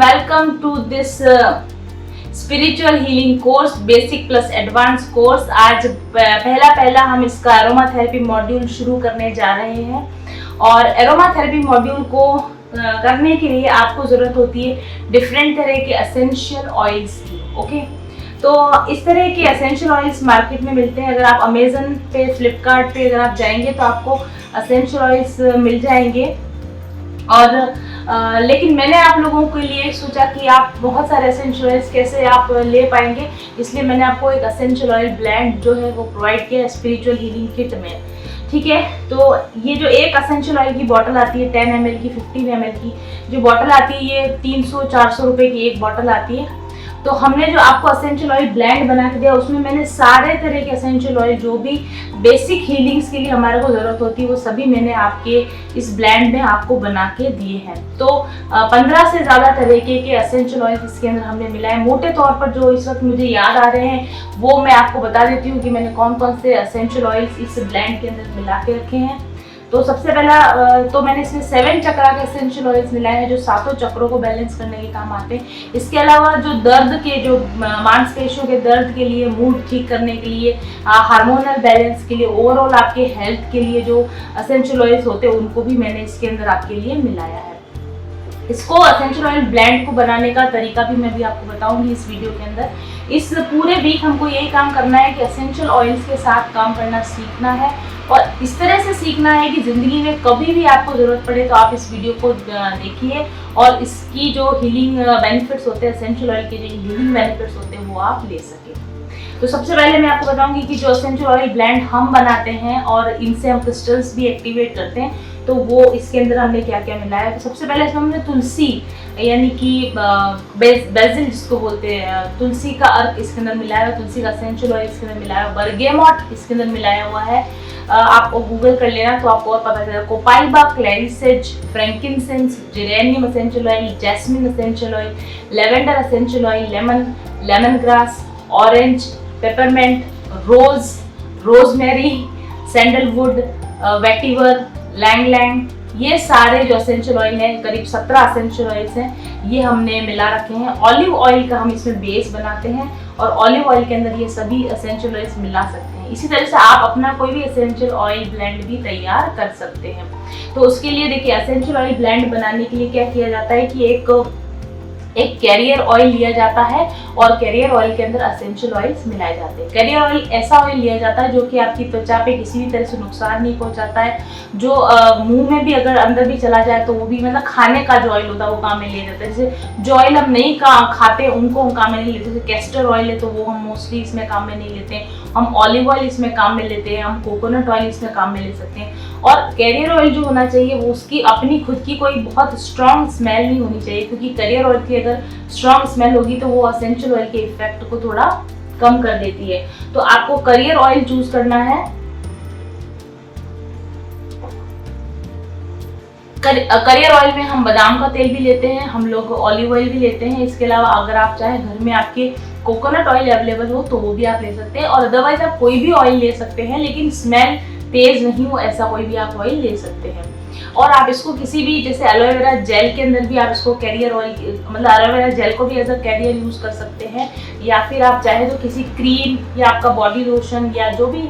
welcome to this spiritual healing course basic plus advance course. आज पहला हम इसका एरोमा थेरेपी मॉड्यूल शुरू करने जा रहे हैं और एरोमा थेरेपी मॉड्यूल को करने के लिए आपको ज़रूरत होती है डिफरेंट तरह के एसेंशियल ऑयल्स की। ओके, तो इस तरह के एसेंशियल ऑयल्स मार्केट में मिलते हैं। अगर आप अमेजन पे, फ्लिपकार्ट पे अगर आप जाएंगे तो आपको एसेंशियल ऑयल्स मिल जाएंगे। और लेकिन मैंने आप लोगों के लिए सोचा कि आप बहुत सारे एसेंशियल ऑयल्स कैसे आप ले पाएंगे, इसलिए मैंने आपको एक एसेंशियल ऑयल ब्लेंड जो है वो प्रोवाइड किया स्पिरिचुअल हीलिंग किट में। ठीक है, तो ये जो एक एसेंशियल ऑयल की बॉटल आती है 10 ml की, 15 ml की जो बॉटल आती है, ये 300-400 रुपये की एक बॉटल आती है। तो हमने जो आपको एसेंशियल ऑयल ब्लेंड बना के दिया उसमें मैंने सारे तरह के एसेंशियल ऑयल जो भी बेसिक हीलिंग्स के लिए हमारे को ज़रूरत होती है वो सभी मैंने आपके इस ब्लेंड में आपको बना के दिए हैं। तो 15 से ज़्यादा तरीके के एसेंशियल ऑयल इसके अंदर हमने मिलाए। मोटे तौर पर जो इस वक्त मुझे याद आ रहे हैं वो मैं आपको बता देती हूँ कि मैंने कौन कौन से एसेंशियल ऑयल्स इस ब्लेंड के अंदर मिला के रखे हैं। तो सबसे पहला तो मैंने इसमें 7 चक्रा के एसेंशियल ऑयल्स मिलाए हैं जो सातों चक्रों को बैलेंस करने के काम आते हैं। इसके अलावा जो दर्द के, जो मांसपेशियों के दर्द के लिए, मूड ठीक करने के लिए, हार्मोनल बैलेंस के लिए, ओवरऑल आपके हेल्थ के लिए जो एसेंशियल ऑयल्स होते हैं उनको भी मैंने इसके अंदर आपके लिए मिलाया है। इसको एसेंशियल ऑयल ब्लेंड को बनाने का तरीका भी मैं भी आपको बताऊंगी इस वीडियो के अंदर। इस पूरे वीक हमको यही काम करना है कि एसेंशियल ऑयल्स के साथ काम करना सीखना है और इस तरह से सीखना है कि ज़िंदगी में कभी भी आपको ज़रूरत पड़े तो आप इस वीडियो को देखिए और इसकी जो हीलिंग बेनिफिट्स होते हैं, एसेंशियल ऑयल के जो हीलिंग बेनिफिट्स होते हैं वो आप ले सकें। तो सबसे पहले मैं आपको बताऊंगी कि जो एसेंशियल ऑयल ब्लेंड हम बनाते हैं और इनसे हम क्रिस्टल्स भी एक्टिवेट करते हैं, तो वो इसके अंदर हमने क्या क्या मिलाया है। तो सबसे पहले इसमें हमने तुलसी यानी कि बेसिल जिसको बोलते हैं, तुलसी का अर्क इसके अंदर मिलाया हुआ, तुलसी का एसेंशियल ऑयल इसके अंदर मिलाया हुआ, बर्गेमॉट इसके अंदर मिलाया हुआ है। आप गूगल कर लेना तो आपको और पता चलेगा। Copaiba, clary sage, frankincense, geranium essential oil, jasmine essential oil, lavender essential oil, lemon grass, orange, peppermint, rosemary, sandalwood, vetiver, ylang, ये सारे जो एसेंशियल ऑयल हैं, करीब 17 एसेंशियल ऑयल्स हैं, ये हमने मिला रखे हैं। ऑलिव ऑयल का हम इसमें बेस बनाते हैं और ऑलिव ऑयल के अंदर ये सभी एसेंशियल ऑयल्स मिला सकते हैं। इसी तरह से आप अपना कोई भी एसेंशियल ऑयल ब्लेंड भी तैयार कर सकते हैं। तो उसके लिए देखिए, एसेंशियल ऑयल ब्लेंड बनाने के लिए क्या किया जाता है कि एक कैरियर ऑयल लिया जाता है और कैरियर ऑयल के अंदर एसेंशियल ऑयल्स मिलाए जाते हैं। कैरियर ऑयल ऐसा ऑयल लिया जाता है जो कि आपकी त्वचा पे किसी भी तरह से नुकसान नहीं पहुंचाता है, जो मुंह में भी अगर अंदर भी चला जाए तो वो भी, मतलब खाने का जो ऑयल होता है वो काम में लिया जाता है। जैसे जो ऑयल हम नहीं खाते उनको हम काम में नहीं लेते, जैसे कैस्टर ऑयल है तो वो हम मोस्टली इसमें काम में नहीं लेते हैं, हम ऑलिव ऑयल इसमें काम में लेते हैं, हम कोकोनट ऑयल इसमें काम में ले सकते हैं। और कैरियर ऑयल जो होना चाहिए वो उसकी अपनी खुद की कोई बहुत स्ट्रॉन्ग स्मेल नहीं होनी चाहिए, क्योंकि कैरियर ऑयल की अगर स्ट्रॉन्ग स्मेल होगी तो वो एसेंशियल ऑयल के इफेक्ट को थोड़ा कम कर देती है। तो आपको कैरियर ऑयल चूज करना है। कैरियर ऑयल में हम बादाम का तेल भी लेते हैं, हम लोग ऑलिव ऑयल भी लेते हैं। इसके अलावा अगर आप चाहे घर में आपके कोकोनट ऑयल अवेलेबल हो तो वो भी आप ले सकते हैं, और अदरवाइज आप कोई भी ऑयल ले सकते हैं लेकिन स्मेल तेज नहीं हो ऐसा कोई भी आप ऑयल ले सकते हैं। और आप इसको किसी भी, जैसे एलोवेरा जेल के अंदर भी आप इसको कैरियर ऑयल, मतलब एलोवेरा जेल को भी एज अ कैरियर यूज कर सकते हैं, या फिर आप चाहे तो किसी क्रीम या आपका बॉडी लोशन या जो भी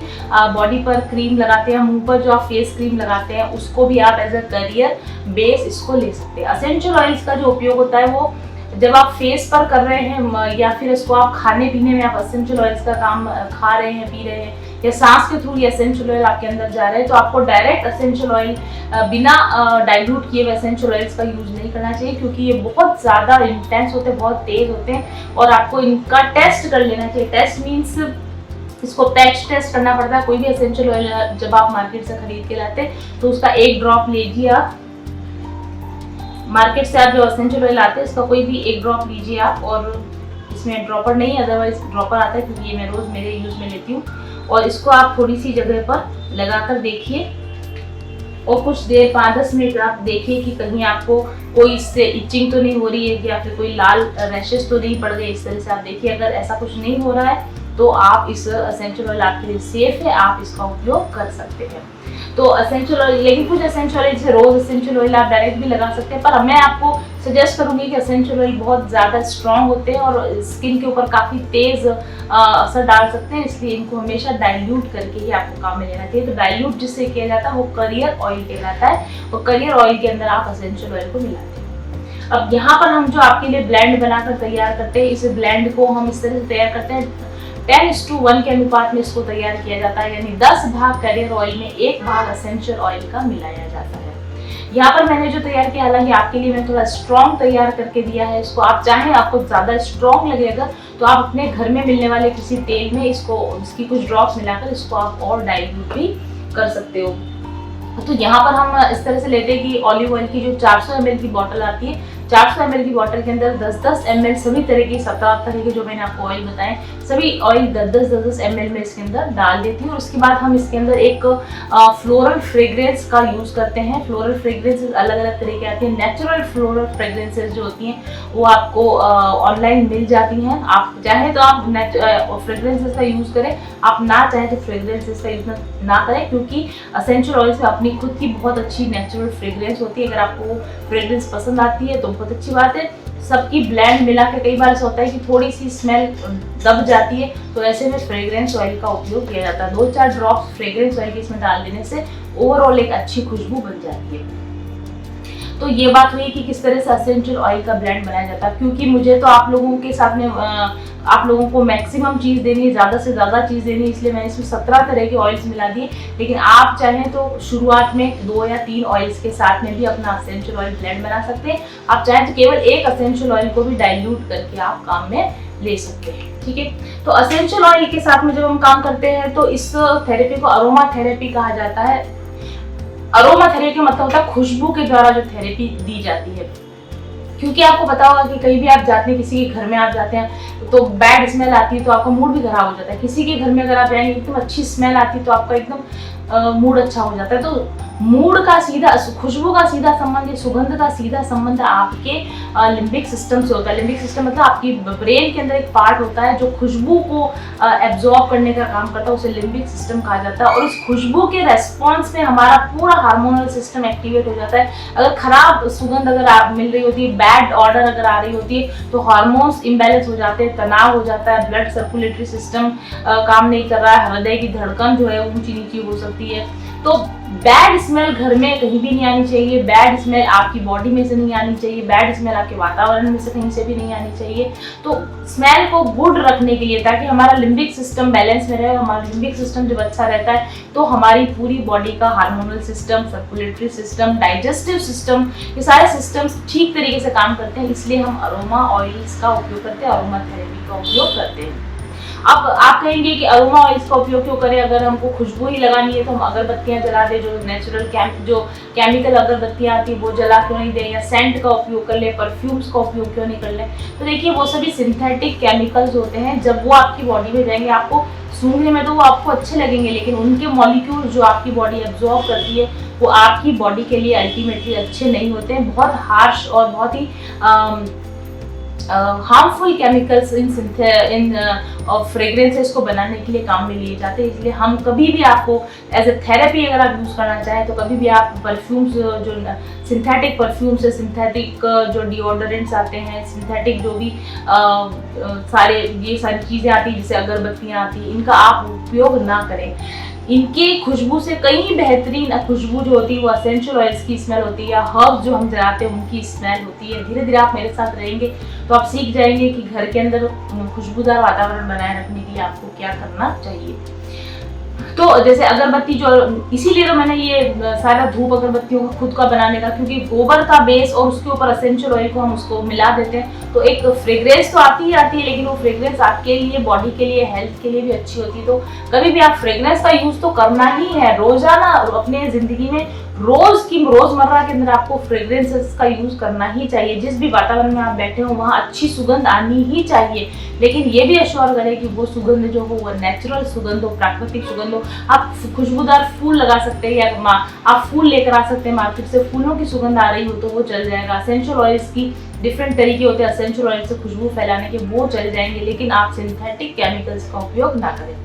बॉडी पर क्रीम लगाते हैं, मुंह पर जो आप फेस क्रीम लगाते हैं उसको भी आप एज अ कैरियर बेस इसको ले सकते हैं। एसेंशियल ऑयल्स का जो उपयोग होता है वो जब आप फेस पर कर रहे हैं या फिर इसको आप खाने पीने में आप एसेंशियल ऑयल्स का काम खा रहे हैं, पी रहे हैं, या सांस के थ्रू ये एसेंशियल ऑयल आपके अंदर जा रहे हैं, तो आपको डायरेक्ट एसेंशियल ऑयल बिना डाइल्यूट किए हुए एसेंशियल ऑयल्स का यूज नहीं करना चाहिए, क्योंकि ये बहुत ज़्यादा इंटेंस होते हैं, बहुत तेज होते हैं और आपको इनका टेस्ट कर लेना चाहिए। टेस्ट मीन्स इसको पैच टेस्ट करना पड़ता है। कोई भी एसेंशियल ऑयल जब आप मार्केट से खरीद के लाते हैं तो उसका एक ड्रॉप लीजिए आप, मार्केट से आप जो एसेंशियल ऑयल आते हैं इसका कोई भी एक ड्रॉप लीजिए आप, और इसमें ड्रॉपर नहीं, अदरवाइज ड्रॉपर आता है क्योंकि ये मैं रोज़ मेरे यूज़ में लेती हूँ। और इसको आप थोड़ी सी जगह पर लगाकर देखिए और कुछ देर 5-10 मिनट आप देखिए कि कहीं आपको कोई इससे इचिंग तो नहीं हो रही है या फिर कोई लाल रैशेस तो नहीं पड़ गए। इस तरह से आप देखिए, अगर ऐसा कुछ नहीं हो रहा है तो आप इस एसेंशियल ऑयल आपके लिए सेफ है, आप इसका उपयोग कर सकते हैं। तो एसेंशियल ऑयल, लेकिन कुछ एसेंशियल ऑयल जैसे रोज एसेंशियल ऑयल आप डायरेक्ट भी लगा सकते हैं, पर मैं आपको सजेस्ट करूंगी कि एसेंशियल ऑयल बहुत ज़्यादा स्ट्रॉन्ग होते हैं और स्किन के ऊपर काफ़ी तेज़ असर डाल सकते हैं, इसलिए इनको हमेशा डाइल्यूट करके ही आपको काम में लेना चाहिए। तो डाइल्यूट जिससे किया जाता है वो करियर ऑयल कहलाता है, और करियर ऑयल के अंदर आप एसेंशियल ऑयल को मिलाते हैं। अब यहाँ पर हम जो आपके लिए ब्लेंड बनाकर तैयार करते हैं, इस ब्लेंड को हम इस तरह से तैयार करते हैं 10:1 के अनुपात में इसको तैयार किया जाता है, यानी 10 भाग करियर ऑयल में 1 भाग एसेंशियल ऑयल का मिलाया जाता है। यहाँ पर मैंने जो तैयार किया, हालांकि आपके लिए मैं थोड़ा स्ट्रॉन्ग तैयार करके दिया है इसको, आप चाहें आपको ज़्यादा स्ट्रॉन्ग लगेगा तो आप अपने घर में मिलने वाले किसी तेल में इसकी कुछ ड्रॉप्स मिलाकर इसको आप और डाइल्यूट भी कर सकते हो। तो यहाँ पर हम इस तरह से लेते हैं कि ऑलिव ऑयल की जो 400 ml की बॉटल आती है, 400 ml की बॉटल के अंदर 10-10 ml सभी तरह की 17 तरह के जो मैंने आपको ऑयल बताए, सभी ऑयल 10-10 ml में इसके अंदर डाल देती हूँ। और उसके बाद हम इसके अंदर एक फ्लोरल फ्रेग्रेंस का यूज़ करते हैं। फ्लोरल फ्रेग्रेंसेस अलग अलग तरह की आती हैं। नेचुरल फ्लोरल फ्रेग्रेंसेस जो होती हैं वो आपको ऑनलाइन मिल जाती हैं। आप चाहे तो आप फ्रेग्रेंसेस का यूज़ करें, आप ना चाहें तो फ्रेग्रेंसेस का यूज़ ना करें, क्योंकि एसेंशियल ऑयल से अपनी खुद की बहुत अच्छी नेचुरल फ्रेग्रेंस होती है। अगर आपको फ्रेग्रेंस पसंद आती है तो बहुत अच्छी बात है। सबकी ब्लेंड मिला के कई बार ऐसा होता है कि थोड़ी सी स्मेल दब जाती है, तो ऐसे में फ्रेग्रेंस ऑयल का उपयोग किया जाता है। 2-4 ड्रॉप्स फ्रेग्रेंस ऑयल के इसमें डाल देने से ओवरऑल एक अच्छी खुशबू बन जाती है। तो ये बात हुई कि किस तरह से एसेंशियल ऑयल का ब्लेंड बनाया जाता है। क्योंकि मुझे तो आप लोगों के साथ में आप लोगों को मैक्सिमम चीज़ देनी है, ज़्यादा से ज़्यादा चीज़ देनी है, इसलिए मैंने इसमें 17 तरह के ऑयल्स मिला दिए। लेकिन आप चाहें तो शुरुआत में 2 या 3 ऑयल्स के साथ में भी अपना एसेंशियल ऑयल ब्लेंड बना सकते हैं। आप चाहें तो केवल एक एसेंशियल ऑयल को भी डाइल्यूट करके आप काम में ले सकते हैं। ठीक है, तो एसेंशियल ऑयल के साथ में जब हम काम करते हैं तो इस थेरेपी को अरोमा थेरेपी कहा जाता है। अरोमा थेरेपी का मतलब होता है खुशबू के द्वारा जो थेरेपी दी जाती है। क्योंकि आपको पता होगा कि कहीं भी आप जाते हैं, किसी के घर में आप जाते हैं तो बैड स्मेल आती है तो आपका मूड भी खराब हो जाता है। किसी के घर में अगर आप जाएंगे एकदम अच्छी स्मेल आती है तो आपका एकदम मूड अच्छा हो जाता है। तो मूड का सीधा, खुशबू का सीधा संबंध, सुगंध का सीधा संबंध आपके लिम्बिक सिस्टम से होता है। लिम्बिक सिस्टम मतलब आपकी ब्रेन के अंदर एक पार्ट होता है जो खुशबू को एब्जॉर्ब करने का काम करता है, उसे लिम्बिक सिस्टम कहा जाता है। और इस खुशबू के रेस्पॉन्स में हमारा पूरा हार्मोनल सिस्टम एक्टिवेट हो जाता है। अगर खराब सुगंध अगर आप मिल रही होती है, बैड ऑर्डर अगर आ रही होती है, तो हार्मोन्स इम्बैलेंस हो जाते हैं, तनाव हो जाता है, ब्लड सर्कुलेटरी सिस्टम काम नहीं कर रहा है, हृदय की धड़कन जो है ऊंची नीची हो सकती है। तो बैड स्मेल घर में कहीं भी नहीं आनी चाहिए, बैड स्मेल आपकी बॉडी में से नहीं आनी चाहिए, बैड स्मेल आपके वातावरण में से कहीं से भी नहीं आनी चाहिए। तो स्मेल को गुड रखने के लिए, ताकि हमारा लिम्बिक सिस्टम बैलेंस में रहे, हमारा लिम्बिक सिस्टम जब अच्छा रहता है तो हमारी पूरी बॉडी का hormonal system, circulatory system, digestive system, ये सारे सिस्टम्स ठीक तरीके से काम करते हैं। इसलिए हम अरोमा ऑयल्स का उपयोग करते हैं, अरोमा थेरेपी का उपयोग करते हैं। अब आप कहेंगे कि अरोमा ऑयल्स का उपयोग क्यों करें, अगर हमको खुशबू ही लगानी है तो हम अगरबत्तियां जला दें, जो नेचुरल जो केमिकल अगरबत्तियां आती है वो जला क्यों नहीं दें, या सेंट का उपयोग कर लें, परफ्यूम्स का उपयोग क्यों नहीं कर लें। तो देखिए वो सभी सिंथेटिक केमिकल्स होते हैं, जब वो आपकी बॉडी में जाएंगे आपको सूंघने में तो वो आपको अच्छे लगेंगे, लेकिन उनके मॉलिक्यूल जो आपकी बॉडी एब्जॉर्ब करती है वो आपकी बॉडी के लिए अल्टीमेटली अच्छे नहीं होते हैं। बहुत हार्श और बहुत ही हार्मफुल केमिकल्स इन फ्रेग्रेंसेस को बनाने के लिए काम में लिए जाते हैं। इसलिए हम कभी भी आपको एज ए थेरेपी अगर आप यूज़ करना चाहें तो कभी भी आप परफ्यूम्स, जो सिंथेटिक परफ्यूम्स है, सिंथेटिक जो डिओडोरेंट्स आते हैं, सिंथेटिक जो भी ये सारी चीज़ें आती हैं, जैसे अगरबत्तियाँ आती हैं, इनका आप उपयोग ना करें। इनकी खुशबू से कई बेहतरीन खुशबू जो होती है वो एसेंशियल ऑयल्स की स्मेल होती है, या हर्ब्स जो हम जलाते हैं उनकी स्मेल होती है। धीरे धीरे आप मेरे साथ रहेंगे तो आप सीख जाएंगे कि घर के अंदर खुशबूदार वातावरण बनाए रखने के लिए आपको क्या करना चाहिए। तो जैसे अगरबत्ती जो, इसीलिए तो मैंने ये सारा धूप अगरबत्तियों का खुद का बनाने का, क्योंकि गोबर का बेस और उसके ऊपर एसेंशियल ऑयल को हम उसको मिला देते हैं तो एक फ्रेग्रेंस तो आती ही आती है, लेकिन वो फ्रेग्रेंस आपके लिए, बॉडी के लिए, हेल्थ के लिए भी अच्छी होती है। तो कभी भी आप फ्रेग्रेंस का यूज़ तो करना ही है रोजाना अपने ज़िंदगी में, रोजमर्रा के अंदर आपको फ्रेग्रेंसेस का यूज़ करना ही चाहिए। जिस भी वातावरण में आप बैठे हो वहाँ अच्छी सुगंध आनी ही चाहिए, लेकिन ये भी एश्योर करें कि वो सुगंध जो हो वो नेचुरल सुगंध हो, प्राकृतिक सुगंध हो। आप खुशबूदार फूल लगा सकते हैं, या आप फूल लेकर आ सकते हैं मार्केट से, फूलों की सुगंध आ रही हो तो वो चल जाएगा। एसेंशियल ऑयल्स की डिफरेंट तरीके होते हैं एसेंशियल ऑयल से खुशबू फैलाने के, वो चले जाएंगे, लेकिन आप सिंथेटिक केमिकल्स का उपयोग ना करें।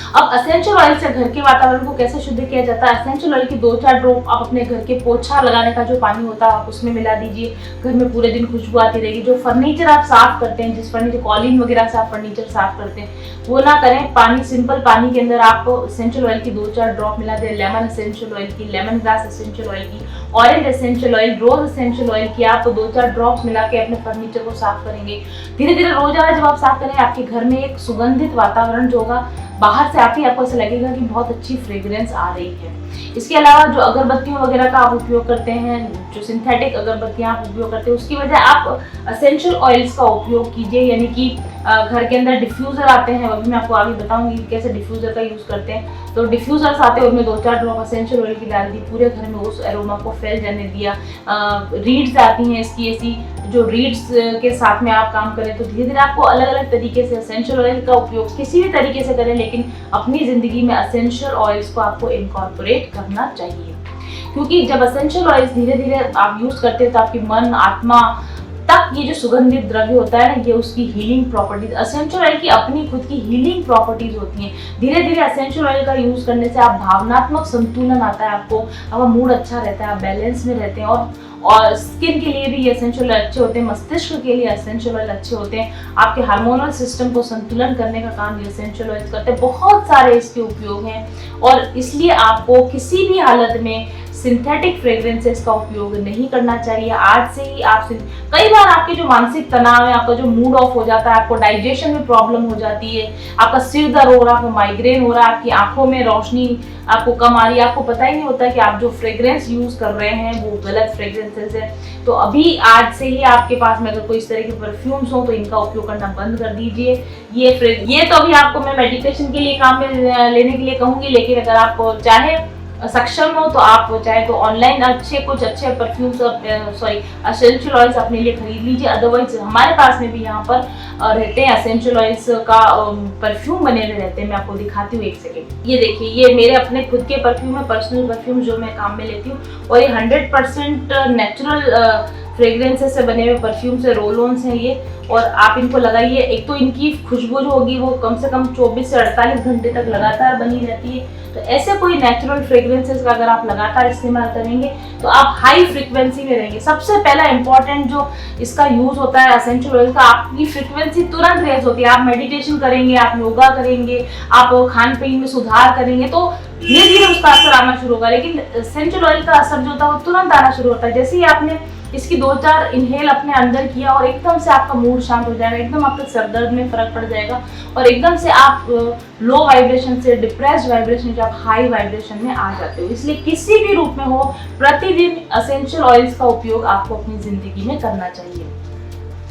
अब एसेंशियल ऑयल से घर के वातावरण को कैसे शुद्ध किया जाता है? एसेंशियल ऑयल की 2-4 ड्रॉप आप अपने घर के पोछा लगाने का जो पानी होता है आप उसमें मिला दीजिए। घर में पूरे दिन खुशबू आती रहेगी। जो फर्नीचर आप साफ करते हैं, जिस फर्नीचर कॉलिंग वगैरह से आप फर्नीचर साफ करते हैं, वो ना करें। पानी, सिंपल पानी के अंदर आप एसेंशियल ऑयल की 2-4 ड्रॉप मिला दें। लेमन एसेंशियल ऑयल की, लेमन ग्रास एसेंशियल ऑयल की, ऑरेंज एसेंशियल ऑयल, रोज एसेंशियल ऑयल की आप 2-4 ड्रॉप्स मिला के अपने फर्नीचर को साफ करेंगे। धीरे धीरे रोजाना जब आप साफ करेंगे, आपके घर में एक सुगंधित वातावरण जो होगा, बाहर से आते ही आपको ऐसा लगेगा कि बहुत अच्छी फ्रेग्रेंस आ रही है। इसके अलावा जो अगरबत्तियों वगैरह का आप उपयोग करते हैं, जो सिंथेटिक अगरबत्तियां आप उपयोग करते हैं, उसकी वजह आप एसेंशियल ऑयल्स का उपयोग कीजिए। यानी कि घर के अंदर डिफ्यूज़र आते हैं, अभी मैं आपको आगे बताऊंगी कैसे डिफ्यूज़र का यूज़ करते हैं। तो डिफ्यूज़र्स आते हैं, उनमें 2-4 ड्रॉप एसेंशियल ऑयल की डाल दी, पूरे घर में उस एरोमा को फैल जाने दिया। रीड्स आती हैं इसकी, ऐसी जो रीड्स के साथ में आप काम करें, तो धीरे धीरे आपको अलग अलग तरीके से एसेंशियल ऑयल का उपयोग किसी भी तरीके से करें, लेकिन अपनी ज़िंदगी में एसेंशियल ऑयल्स को आपको इनकॉर्पोरेट करना चाहिए। क्योंकि जब एसेंशियल ऑयल्स धीरे धीरे आप यूज़ करते हैं तो आपकी मन, आत्मा तक ये जो सुगंधित द्रव्य होता है ना, ये उसकी हीलिंग प्रॉपर्टीज, एसेंशियल ऑयल की अपनी खुद की हीलिंग प्रॉपर्टीज होती हैं। धीरे धीरे एसेंशियल ऑयल का यूज करने से आप भावनात्मक संतुलन आता है, आपका मूड अच्छा रहता है, आप बैलेंस में रहते हैं। और स्किन के लिए भी ये एसेंशियल ऑयल अच्छे होते हैं, मस्तिष्क के लिए एसेंशियल ऑयल अच्छे होते हैं, आपके हार्मोनल सिस्टम को संतुलन करने का काम ये एसेंशियल ऑयल करते हैं। बहुत सारे इसके उपयोग हैं और इसलिए आपको किसी भी हालत में सिंथेटिक फ्रेग्रेंसेस का उपयोग नहीं करना चाहिए। आज से ही आप कई बार आपके जो मानसिक तनाव है, आपका जो मूड ऑफ हो जाता है, आपको डाइजेशन में प्रॉब्लम हो जाती है, आपका सिर दर्द हो रहा है, आपको माइग्रेन हो रहा है, आपकी आंखों में रोशनी आपको कम आ रही है, आपको पता ही नहीं होता कि आप जो फ्रेग्रेंस यूज कर रहे हैं वो गलत फ्रेग्रेंसेस है। तो अभी आज से ही आपके पास में अगर कोई इस तरह के परफ्यूम्स हो तो इनका उपयोग करना बंद कर दीजिए। ये तो अभी आपको मैं मेडिटेशन के लिए काम में लेने के लिए कहूँगी, लेकिन अगर आप चाहे सक्षम हो तो आप चाहे तो ऑनलाइन कुछ अच्छे परफ्यूम्स एसेंशियल ऑयल्स अपने लिए खरीद लीजिए। अदरवाइज हमारे पास में भी यहाँ पर रहते हैं एसेंशियल ऑयल्स का परफ्यूम बने हुए रहते हैं। मैं आपको दिखाती हूँ, एक सेकेंड। ये देखिए, ये मेरे अपने खुद के परफ्यूम है, पर्सनल परफ्यूम जो मैं काम में लेती हूँ, और ये 100% नेचुरल फ्रेग्रेंसेस से बने हुए परफ्यूम्स है, रोल-ऑन्स हैं ये। और आप इनको लगाइए, एक तो इनकी खुशबू जो होगी वो कम से कम 24 से 48 घंटे तक लगातार बनी रहती है। तो ऐसे कोई नेचुरल फ्रेग्रेंसेस का अगर आप लगातार इस्तेमाल करेंगे तो आप हाई फ्रीक्वेंसी में रहेंगे। सबसे पहला इंपॉर्टेंट जो इसका यूज होता है एसेंशियल ऑयल का, आपकी फ्रीक्वेंसी तुरंत रेज होती है। आप मेडिटेशन करेंगे, आप योगा करेंगे, आप खान पीन में सुधार करेंगे तो धीरे धीरे उसका असर आना शुरू होगा। लेकिन एसेंशियल ऑयल का असर जो होता है वो तुरंत आना शुरू होता है। जैसे ही आपने इसकी 2-4 इनहेल अपने अंदर किया और एकदम से आपका मूड शांत हो जाएगा, एकदम आपके सर दर्द में फर्क पड़ जाएगा और एकदम से आप लो वाइब्रेशन से डिप्रेस्ड वाइब्रेशन से आप हाई वाइब्रेशन में आ जाते हो। इसलिए किसी भी रूप में हो, प्रतिदिन एसेंशियल ऑयल्स का उपयोग आपको अपनी जिंदगी में करना चाहिए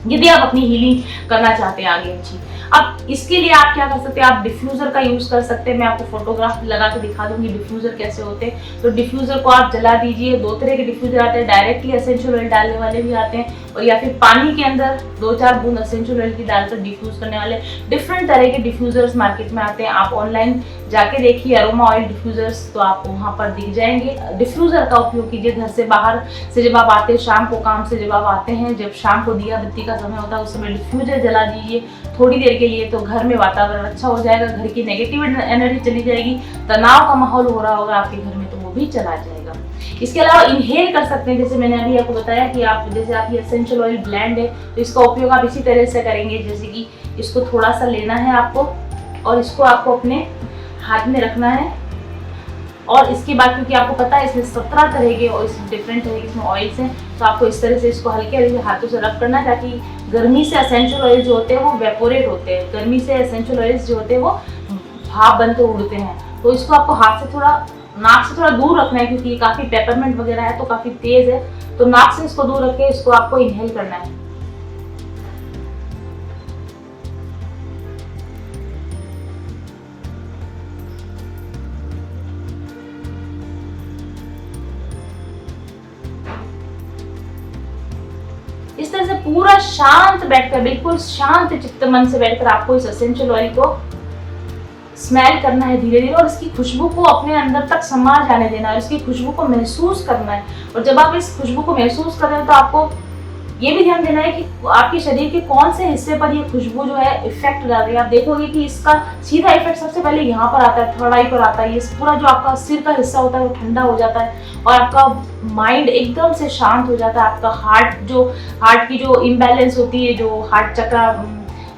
यदि आप अपनी हीलिंग करना चाहते हैं आगे अच्छी। अब इसके लिए आप क्या कर सकते हैं, आप डिफ्यूज़र का यूज़ कर सकते हैं। मैं आपको फोटोग्राफ लगा के दिखा दूंगी डिफ्यूज़र कैसे होते हैं। तो डिफ्यूज़र को आप जला दीजिए। 2 तरह के डिफ्यूज़र आते हैं, डायरेक्टली एसेंशियल ऑयल डालने वाले भी आते हैं, और या फिर पानी के अंदर 2-4 बूंद एसेंशियल ऑयल की डालकर डिफ्यूज़ करने वाले डिफरेंट तरह के डिफ्यूज़र्स मार्केट में आते हैं। आप ऑनलाइन जाके देखिए अरोमा ऑयल डिफ्यूज़र्स, तो आपको वहाँ पर दिख जाएंगे। डिफ्यूज़र का उपयोग कीजिए। घर से बाहर से जब आप आते हैं, शाम को काम से जब आप आते हैं, जब शाम को दिया बत्ती का समय होता है उस समय डिफ्यूज़र जला दीजिए थोड़ी देर के लिए, तो घर में वातावरण अच्छा हो जाएगा, घर की नेगेटिव एनर्जी चली जाएगी, तनाव का माहौल हो रहा होगा आपके घर में तो वो भी चला जाएगा। इसके अलावा इनहेल कर सकते हैं, जैसे मैंने अभी आपको बताया कि आप जैसे आप ये एसेंशियल ऑयल ब्लेंड है तो इसका उपयोग आप इसी तरह से करेंगे। जैसे कि इसको थोड़ा सा लेना है आपको और इसको आपको अपने हाथ में रखना है, और इसके बाद क्योंकि आपको पता है इसमें 17 तरह के और डिफरेंट तरह के इसमें ऑयल्स हैं, तो आपको इस तरह से इसको हल्के हल्के हाथों से रब करना है ताकि गर्मी से एसेंशियल ऑयल जो होते हैं वो वेपोरेट होते हैं। गर्मी से एसेंशियल ऑयल्स जो होते हैं वो भाप बनते उड़ते हैं। तो इसको आपको हाथ से थोड़ा, नाक से थोड़ा दूर रखना है क्योंकि ये काफ़ी पेपरमेंट वगैरह है तो काफ़ी तेज़ है, तो नाक से इसको दूर रख के इसको आपको इनहेल करना है। इस तरह से पूरा शांत बैठकर, बिल्कुल शांत चित्त मन से बैठकर आपको इस एसेंशियल ऑयल को स्मेल करना है धीरे धीरे, और इसकी खुशबू को अपने अंदर तक समा जाने देना है, इसकी खुशबू को महसूस करना है। और जब आप इस खुशबू को महसूस कर रहे हो तो आपको ये भी ध्यान देना है कि आपके शरीर के कौन से हिस्से पर ये खुशबू जो है इफेक्ट डाल रही है। आप देखोगे कि इसका सीधा इफेक्ट सबसे पहले यहाँ पर आता है, थर्ड आई पर आता है। ये पूरा जो आपका सिर का हिस्सा होता है वो ठंडा हो जाता है और आपका माइंड एकदम से शांत हो जाता है। आपका हार्ट की जो इम्बैलेंस होती है, जो हार्ट चक्र,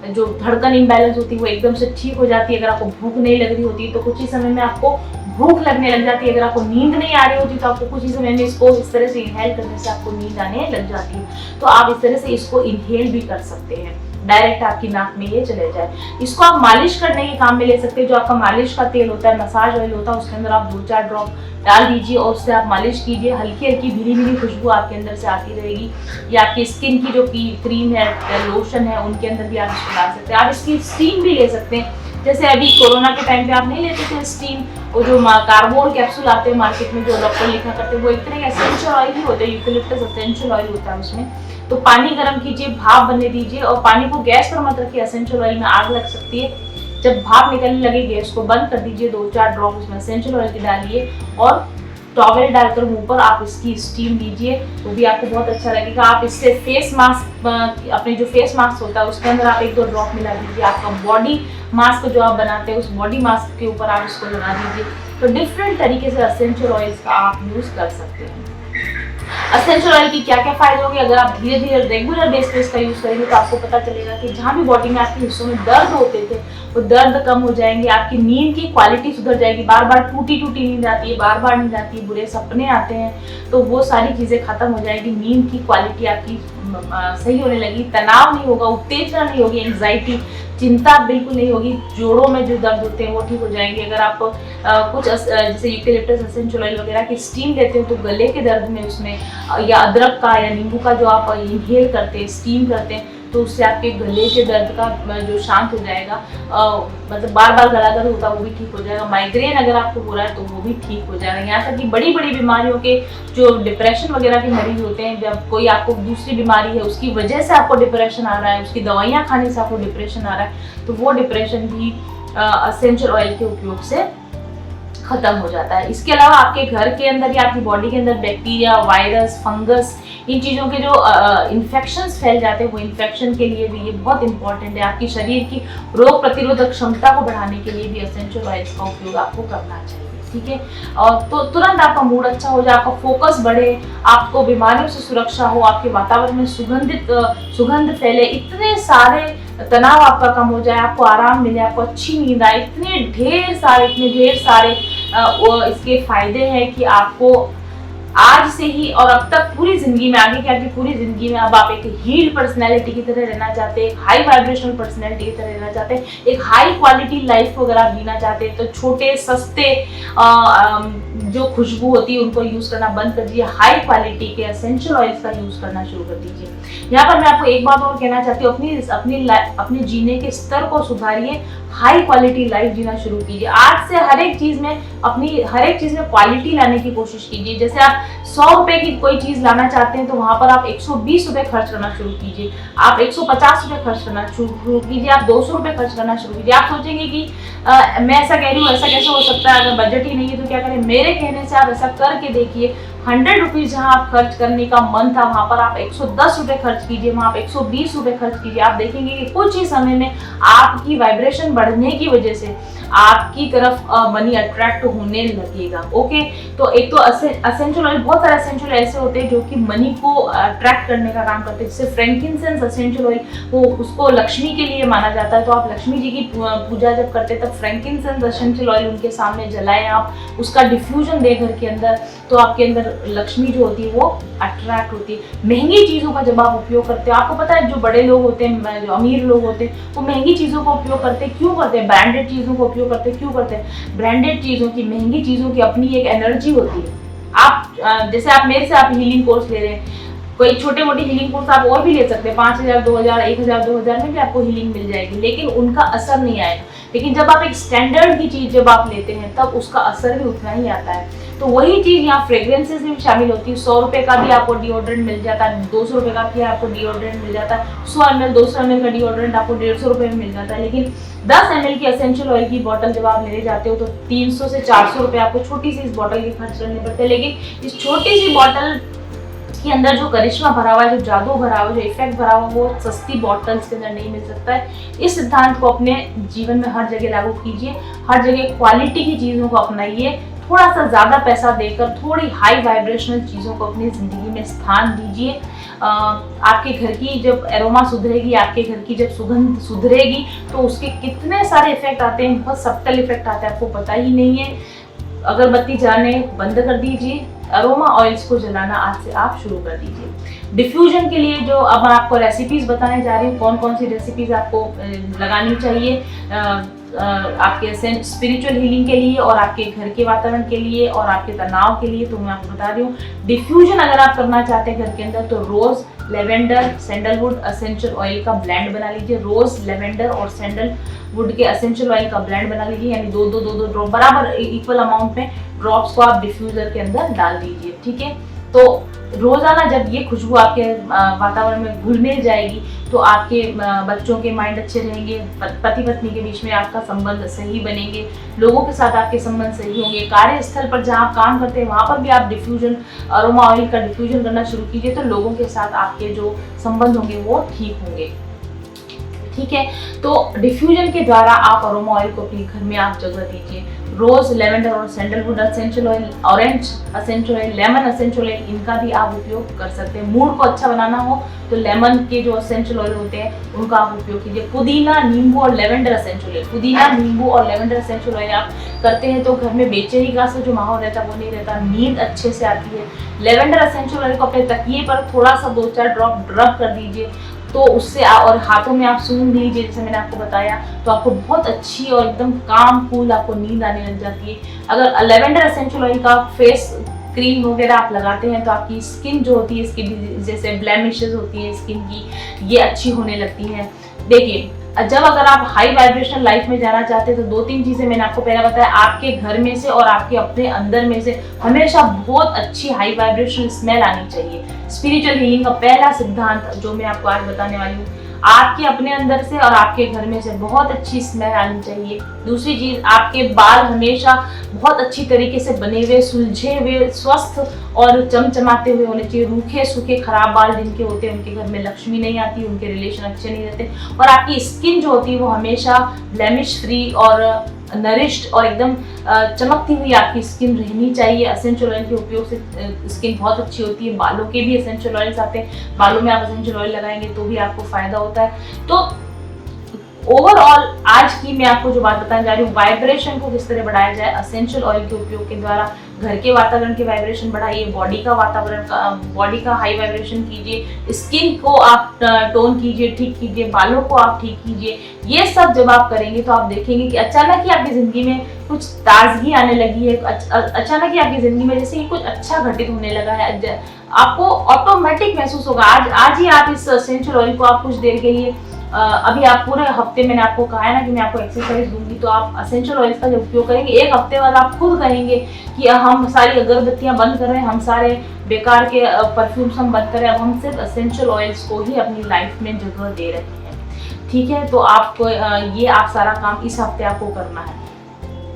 जो धड़कन इम्बैलेंस होती है वो एकदम से ठीक हो जाती है। अगर आपको भूख नहीं लग रही होती तो कुछ ही समय में आपको भूख लगने लग जाती है। अगर आपको नींद नहीं आ रही होती तो आपको कुछ ही समय में इसको इस तरह से इनहेल करने से आपको नींद आने लग जाती है। तो आप इस तरह से इसको इनहेल भी कर सकते हैं, डायरेक्ट आपकी नाक में ये चले जाए। इसको आप मालिश करने के काम में ले सकते हैं। जो आपका मालिश का तेल होता है, मसाज ऑयल होता है, उसके अंदर आप 2-4 ड्रॉप डाल दीजिए और उससे आप मालिश कीजिए। हल्की हल्की धीरे धीरे खुशबू आपके अंदर से आती रहेगी। या आपकी स्किन की जो क्रीम है, लोशन है, उनके अंदर भी आप इसको डाल सकते हैं। आप इसकी स्टीम भी ले सकते हैं। जैसे अभी कोरोना के टाइम पे आप नहीं लेते थे स्टीम, वो जो कार्बोन कैप्सूल आते हैं मार्केट में, जो डॉक्टर लिखा करते हैं, वो एक तरह का एसेंशियल ऑयल ही होता है, यूकेलिप्टस एसेंशियल ऑयल होता है उसमें। तो पानी गर्म कीजिए, भाप बनने दीजिए और पानी को गैस पर मत रखिए, एसेंशियल ऑयल में आग लग सकती है। जब भाप निकलने लगे गैस को बंद कर दीजिए, 2-4 ड्रॉप उसमें एसेंशियल ऑयल के डालिए और टॉवेल डालकर मुंह पर आप इसकी स्टीम लीजिए, तो भी आपको बहुत अच्छा लगेगा। आप इससे फेस मास्क, अपने जो फेस मास्क होता है उसके अंदर आप 1-2 ड्रॉप मिला दीजिए। आपका बॉडी मास्क जो आप बनाते हैं उस बॉडी मास्क के ऊपर आप इसको लगा दीजिए। तो डिफरेंट तरीके से एसेंशियल ऑयल्स का आप यूज कर सकते हैं। एसेंशियल ऑयल की क्या क्या फायदे होंगे, अगर आप धीरे धीरे रेगुलर बेस पे इसका यूज करेंगे तो आपको पता चलेगा कि जहाँ भी बॉडी में आपके हिस्सों में दर्द होते थे वो दर्द कम हो जाएंगे। आपकी नींद की क्वालिटी सुधर जाएगी। बार बार टूटी नींद आती है, बार बार नींद आती है, बुरे सपने आते हैं, तो वो सारी चीजें खत्म हो जाएगी। नींद की क्वालिटी आपकी सही होने लगी। तनाव नहीं होगा, उत्तेजना नहीं होगी, एंग्जाइटी, चिंता बिल्कुल नहीं होगी। जोड़ों में जो दर्द होते हैं वो ठीक हो जाएंगे। अगर आप कुछ जैसे यूकेलिप्टस एसेंशियल ऑयल वगैरह की स्टीम लेते हो तो गले के दर्द में उसमें, या अदरक का या नींबू का जो आप इनहेल करते हैं, स्टीम करते हैं, तो उससे आपके गले के दर्द का जो शांत हो जाएगा। मतलब बार बार गला दर्द होता है वो भी ठीक हो जाएगा। माइग्रेन अगर आपको हो रहा है तो वो भी ठीक हो जाएगा। यहाँ तक कि बड़ी बड़ी बीमारियों के, जो डिप्रेशन वगैरह के मरीज होते हैं, जब कोई आपको दूसरी बीमारी है उसकी वजह से आपको डिप्रेशन आ रहा है, उसकी दवाइयाँ खाने से आपको डिप्रेशन आ रहा है, तो वो डिप्रेशन भी एसेंशियल ऑयल के उपयोग से खत्म हो जाता है। इसके अलावा आपके घर के अंदर या आपकी बॉडी के अंदर बैक्टीरिया, वायरस, फंगस, इन चीज़ों के जो इन्फेक्शंस फैल जाते हैं वो इन्फेक्शन के लिए भी ये बहुत इंपॉर्टेंट है। आपकी शरीर की रोग प्रतिरोधक क्षमता को बढ़ाने के लिए भी एसेंशियल ऑयल्स का उपयोग आपको करना चाहिए। ठीक है, और तो तुरंत आपका मूड अच्छा हो जाए, आपका फोकस बढ़े, आपको बीमारियों से सुरक्षा हो, आपके वातावरण में सुगंध फैले, इतने सारे तनाव आपका कम हो जाए, आपको आराम मिले, आपको अच्छी नींद आए, इतने ढेर सारे इसके फायदे हैं कि आपको आज से ही और अब तक पूरी जिंदगी में, आगे की आपकी पूरी जिंदगी में, अब आप एक हील्ड पर्सनैलिटी की तरह रहना चाहते हैं, एक हाई वाइब्रेशनल पर्सनैलिटी की तरह रहना चाहते हैं, एक हाई क्वालिटी लाइफ को अगर आप जीना चाहते हैं तो छोटे सस्ते जो खुशबू होती है उनको यूज करना बंद कर दीजिए। हाई क्वालिटी के एसेंशियल ऑयल्स का यूज करना शुरू कर दीजिए। यहाँ पर मैं आपको एक बात और कहना चाहती हूँ, अपने जीने के स्तर को सुधारिए, हाई क्वालिटी लाइफ जीना शुरू कीजिए। आज से हर एक चीज में क्वालिटी लाने की कोशिश कीजिए। जैसे आप 100 रुपए की कोई चीज लाना चाहते हैं तो वहां पर आप 120 रुपए खर्च करना शुरू कीजिए। आप 150 रुपए खर्च करना शुरू कीजिए। आप 200 रुपए खर्च करना शुरू कीजिए। आप सोचेंगे कि मैं ऐसा कह रही हूँ, ऐसा कैसे हो सकता है, अगर बजट ही नहीं है तो क्या करें। मेरे कहने से आप ऐसा करके देखिए। 100 रुपीज जहाँ आप खर्च करने का मन था वहां पर आप 110 रुपए खर्च कीजिए, वहां आप 120 रुपए खर्च कीजिए। आप देखेंगे कि कुछ ही समय में आपकी वाइब्रेशन बढ़ने की वजह से आपकी तरफ मनी अट्रैक्ट होने लगेगा। ओके, तो एक तो एसेंशियल ऑयल, बहुत सारे एसेंशियल ऐसे होते हैं जो कि मनी को अट्रैक्ट करने का काम करते हैं। जैसे फ्रैंकिंसेंस एसेंशियल ऑयल, वो उसको लक्ष्मी के लिए माना जाता है, तो आप लक्ष्मी जी की पूजा जब करते हैं तब फ्रैंकिंसेंस एसेंशियल ऑयल उनके सामने जलाएं आप, उसका डिफ्यूजन दें घर के अंदर, तो आपके अंदर लक्ष्मी जो होती है वो अट्रैक्ट होती है। महंगी चीज़ों का जब आप उपयोग करते हो, आपको पता है जो बड़े लोग होते हैं, जो अमीर लोग होते हैं, वो महंगी चीज़ों का उपयोग करते हैं। क्यों करते हैं? ब्रांडेड चीज़ों का उपयोग करते हैं। क्यों करते हैं? ब्रांडेड चीज़ों की, महंगी चीज़ों की अपनी एक एनर्जी होती है। आप जैसे आप मेरे से आप हीलिंग कोर्स ले रहे हैं, कोई छोटे मोटे हीलिंग कोर्स आप और भी ले सकते हैं, 5000, 2000, 1000, 2000 में भी आपको हीलिंग मिल जाएगी, लेकिन उनका असर नहीं आएगा। लेकिन जब आप एक स्टैंडर्ड की चीज़ जब आप लेते हैं तब उसका असर भी उतना ही आता है। तो वही चीज़ यहाँ फ्रेग्रेंसेस में भी शामिल होती है। 100 रुपये का भी आपको डिओड्रेंट मिल जाता है, 200 रुपये का भी आपको डिओड्रेंट मिल जाता है, 100 ml 200 ml का डिओड्रेंट आपको 150 रुपये में मिल जाता है। लेकिन 10 ml की एसेंशियल ऑयल की बॉटल जब आप लेने जाते हो तो 300 से 400 रुपये आपको छोटी सी इस बॉटल के खर्च करने पड़ते हैं। लेकिन इस छोटी सी बॉटल इसके अंदर जो करिश्मा भरा हुआ है, जो जादू भरा हुआ है, जो इफेक्ट भरा हुआ है, वो सस्ती बॉटल्स के अंदर नहीं मिल सकता है। इस सिद्धांत को अपने जीवन में हर जगह लागू कीजिए, हर जगह क्वालिटी की चीज़ों को अपनाइए, थोड़ा सा ज़्यादा पैसा देकर थोड़ी हाई वाइब्रेशनल चीज़ों को अपनी ज़िंदगी में स्थान दीजिए। आपके घर की जब एरोमा सुधरेगी, आपके घर की जब सुगंध सुधरेगी, तो उसके कितने सारे इफेक्ट आते हैं, बहुत सब्टल इफेक्ट आते हैं, आपको पता ही नहीं है। अगरबत्ती जलाने बंद कर दीजिए, अरोमा ऑयल्स को जलाना आज से आप शुरू कर दीजिए। डिफ्यूजन के लिए जो अब मैं आपको रेसिपीज बताने जा रही हूँ, कौन कौन सी रेसिपीज आपको लगानी चाहिए आपके स्पिरिचुअल हीलिंग के लिए और आपके घर के वातावरण के लिए और आपके तनाव के लिए, तो मैं आपको बता रही हूँ। डिफ्यूजन अगर आप करना चाहते हैं घर के अंदर, तो रोज, लेवेंडर, सैंडलवुड एसेंशियल ऑयल का ब्लेंड बना लीजिए। रोज, लेवेंडर और सैंडलवुड के एसेंशियल ऑयल का ब्लेंड बना लीजिए, यानी दो ड्रॉप बराबर इक्वल अमाउंट में ड्रॉप्स को आप डिफ्यूजर के अंदर डाल दीजिए। ठीक है, तो रोजाना जब ये खुशबू आपके वातावरण में घुल मिल जाएगी, तो आपके बच्चों के माइंड अच्छे रहेंगे, पति पत्नी के बीच में आपका संबंध सही बनेंगे, लोगों के साथ आपके संबंध सही होंगे। कार्यस्थल पर जहाँ आप काम करते हैं वहाँ पर भी आप डिफ्यूजन, अरोमा ऑयल का डिफ्यूजन करना शुरू कीजिए, तो लोगों के साथ आपके जो संबंध होंगे वो ठीक होंगे। ठीक है, तो डिफ्यूजन के द्वारा आप अरोमा ऑयल को अपने घर में आप जगह दीजिए। रोज, लेवेंडर और sandalwood essential oil, orange essential oil, lemon essential oil, इनका भी आप उपयोग कर सकते हैं। मूड को अच्छा बनाना हो तो लेमन के जो एसेंशियल ऑयल होते हैं उनका आप उपयोग कीजिए। पुदीना, नींबू और लेवेंडर एसेंशियल ऑयल, पुदीना, नींबू और लेवेंडर एसेंशियल ऑयल आप करते हैं तो घर में बेचैनी का जो माहौल रहता है वो नहीं रहता, नींद अच्छे से आती है। लेवेंडर एसेंशियल ऑयल को अपने तकिए पर थोड़ा सा 2-4 ड्रॉप ड्रब कर दीजिए, तो उससे और हाथों में आप सूंघ लीजिए, जैसे मैंने आपको बताया, तो आपको बहुत अच्छी और एकदम काम कूल आपको नींद आने लग जाती है। अगर लेवेंडर एसेंशियल ऑयल का फेस क्रीम वगैरह आप लगाते हैं तो आपकी स्किन जो होती है, इसकी जैसे ब्लेमिशेस होती है स्किन की, ये अच्छी होने लगती है। देखिए, जब अगर आप हाई वाइब्रेशनल लाइफ में जाना चाहते हैं तो 2-3 चीजें मैंने आपको पहले बताया, आपके घर में से और आपके अपने अंदर में से हमेशा बहुत अच्छी हाई वाइब्रेशनल स्मेल आनी चाहिए। स्पिरिचुअल हीलिंग का पहला सिद्धांत जो मैं आपको आज बताने वाली हूँ, आपके अपने अंदर से और आपके घर में से बहुत अच्छी स्मेल आनी चाहिए। दूसरी चीज, आपके बाल हमेशा बहुत अच्छी तरीके से बने हुए, सुलझे हुए, स्वस्थ और चमचमाते हुए होने चाहिए। रूखे सूखे खराब बाल जिनके होते हैं उनके घर में लक्ष्मी नहीं आती, उनके रिलेशन अच्छे नहीं रहते। और आपकी स्किन जो होती है वो हमेशा ब्लेमिश फ्री और नरिश्ड और एकदम चमकती हुई आपकी स्किन रहनी चाहिए। एसेंशियल ऑयल के उपयोग से स्किन बहुत अच्छी होती है। बालों के भी एसेंशियल ऑयल्स आते हैं, बालों में आप एसेंशियल ऑयल लगाएंगे तो भी आपको फायदा होता है। तो ओवरऑल आज की मैं आपको जो बात बताने जा रही हूँ, वाइब्रेशन को किस तरह बढ़ाया जाए एसेंशियल ऑयल के उपयोग के द्वारा। घर के वातावरण के वाइब्रेशन बढ़ाइए, बॉडी का वातावरण बॉडी का हाई वाइब्रेशन कीजिए, स्किन को आप टोन कीजिए, ठीक कीजिए, बालों को आप ठीक कीजिए। ये सब जब आप करेंगे तो आप देखेंगे कि अचानक ही आपकी जिंदगी में कुछ ताजगी आने लगी है, अचानक ही आपकी जिंदगी में जैसे कि कुछ अच्छा घटित होने लगा है, आपको ऑटोमेटिक महसूस होगा। आज ही आप इस एसेंशियल ऑयल को आप कुछ देर के लिए अभी आप पूरे हफ्ते, मैंने आपको कहा है ना कि मैं आपको एक्सरसाइज दूंगी, तो आप एसेंशियल ऑयल्स का जब उपयोग करेंगे, एक हफ्ते बाद आप खुद कहेंगे कि हम सारी अगरबत्तियां बंद कर रहे हैं, हम सारे बेकार के परफ्यूम्स हम बंद कर रहे हैं, अब हम सिर्फ एसेंशियल ऑयल्स को ही अपनी लाइफ में जगह दे रहे हैं। ठीक है, तो आपको ये आप सारा काम इस हफ्ते आपको करना है,